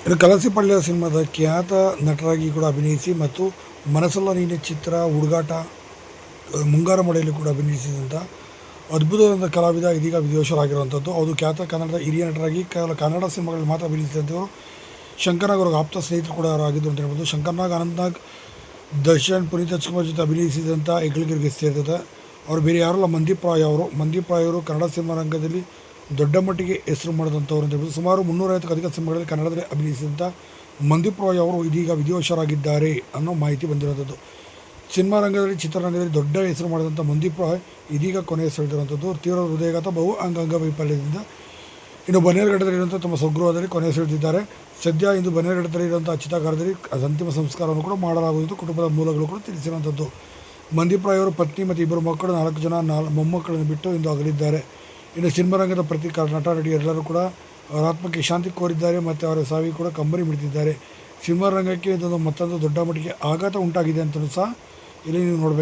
ಇನ್ನು ಕಲಸಿಪಳ್ಯ ಸಿನಿಮಾದ ಖ್ಯಾತ ನಟರಾಗಿ ಕೂಡ ಅಭಿನಯಿಸಿ ಮತ್ತು ಮನಸ್ಸಲ್ಲ ನೀನೆ ಚಿತ್ರ, ಹುಡುಗಾಟ, ಮುಂಗಾರ ಮಳೆಯಲ್ಲಿ ಕೂಡ ಅಭಿನಯಿಸಿದಂಥ ಅದ್ಭುತವಾದ ಕಲಾವಿದ ಇದೀಗ ವಿಧಿವಶರಾಗಿರುವಂಥದ್ದು. ಅದು ಖ್ಯಾತ ಕನ್ನಡದ ಹಿರಿಯ ನಟರಾಗಿ ಕೇವಲ ಕನ್ನಡ ಸಿನಿಮಾಗಳಲ್ಲಿ ಮಾತ್ರ ಅಭಿನಯಿಸಿದಂಥವರು ಶಂಕರ್ನಾಗ್ ಅವ್ರಿಗೆ ಆಪ್ತ ಸ್ನೇಹಿತರು ಕೂಡ ಆಗಿದ್ದು ಅಂತ ಹೇಳ್ಬೋದು. ಶಂಕರ್ನಾಗ್, ಅನಂತ್ನಾಗ್, ದರ್ಶನ್, ಪುನೀತ್ ರಾಜ್ಕುಮಾರ್ ಜೊತೆ ಅಭಿನಯಿಸಿದಂಥ ಹೆಗ್ಗಳಿಕೆಗೆ ಸೇರಿದೆ. ಅವರು ಬೇರೆ ಯಾರಲ್ಲ, ಮಂದೀಪ್ ರಾಯ್ ಅವರು ಕನ್ನಡ ಸಿನಿಮಾ ರಂಗದಲ್ಲಿ ದೊಡ್ಡ ಮಟ್ಟಿಗೆ ಹೆಸರು ಮಾಡಿದಂಥವ್ರು ಅಂತ ಹೇಳ್ಬೋದು. ಸುಮಾರು 350ಕ್ಕೂ ಅಧಿಕ ಸಿನಿಮಾಗಳಲ್ಲಿ ಕನ್ನಡದಲ್ಲಿ ಅಭಿನಯಿಸಿದಂಥ ಮಂದೀಪ್ ರಾಯ್ ಅವರು ಇದೀಗ ವಿಧಿವಶರಾಗಿದ್ದಾರೆ ಅನ್ನೋ ಮಾಹಿತಿ ಬಂದಿರುವಂಥದ್ದು. ಸಿನಿಮಾ ರಂಗದಲ್ಲಿ, ಚಿತ್ರರಂಗದಲ್ಲಿ ದೊಡ್ಡ ಹೆಸರು ಮಾಡಿದಂಥ ಮಂದೀಪ್ ರಾಯ್ ಇದೀಗ ಕೊನೆಯುಸಿರೆಳೆದಿರುವಂಥದ್ದು. ತೀವ್ರ ಹೃದಯಾಘಾತ, ಬಹು ಅಂಗವೈಫಲ್ಯದಿಂದ ಇನ್ನು ಬನ್ನೇರುಘಟ್ಟದಲ್ಲಿರುವಂಥ ತಮ್ಮ ಸ್ವಗೃಹದಲ್ಲಿ ಕೊನೆಯುಸಿರೆಳೆದಿದ್ದಾರೆ. ಸದ್ಯ ಇಂದು ಬನ್ನೇರುಘಟ್ಟದಲ್ಲಿರುವಂಥ ಚಿತಾಗಾರದಲ್ಲಿ ಅಂತಿಮ ಸಂಸ್ಕಾರವನ್ನು ಕೂಡ ಮಾಡಲಾಗುವುದು ಕುಟುಂಬದ ಮೂಲಗಳು ಕೂಡ ತಿಳಿಸಿರುವಂಥದ್ದು. ಮಂದೀಪ್ ರಾಯ್ ಅವರು ಪತ್ನಿ ಮತ್ತು 2 ಮಕ್ಕಳು, 4 ಜನ ಮೊಮ್ಮಕ್ಕಳನ್ನು ಬಿಟ್ಟು ಇಂದು ಅಗಲಿದ್ದಾರೆ. ಇನ್ನು ಸಿನಿಮಾ ರಂಗದ ಪ್ರತಿ ನಟ ನಟಿ ಎಲ್ಲರೂ ಕೂಡ ಅವರ ಆತ್ಮಕ್ಕೆ ಶಾಂತಿ ಕೋರಿದ್ದಾರೆ ಮತ್ತು ಅವರ ಸಾವಿಗೆ ಕೂಡ ಕಂಬನಿ ಮಿಡಿದಿದ್ದಾರೆ. ಸಿನಿಮಾ ರಂಗಕ್ಕೆ ಇದೊಂದು ಮತ್ತೊಂದು ದೊಡ್ಡ ಮಟ್ಟಿಗೆ ಆಘಾತ ಉಂಟಾಗಿದೆ ಅಂತಲೂ ಸಹ ಇಲ್ಲಿ ನೀವು ನೋಡಬೇಕು.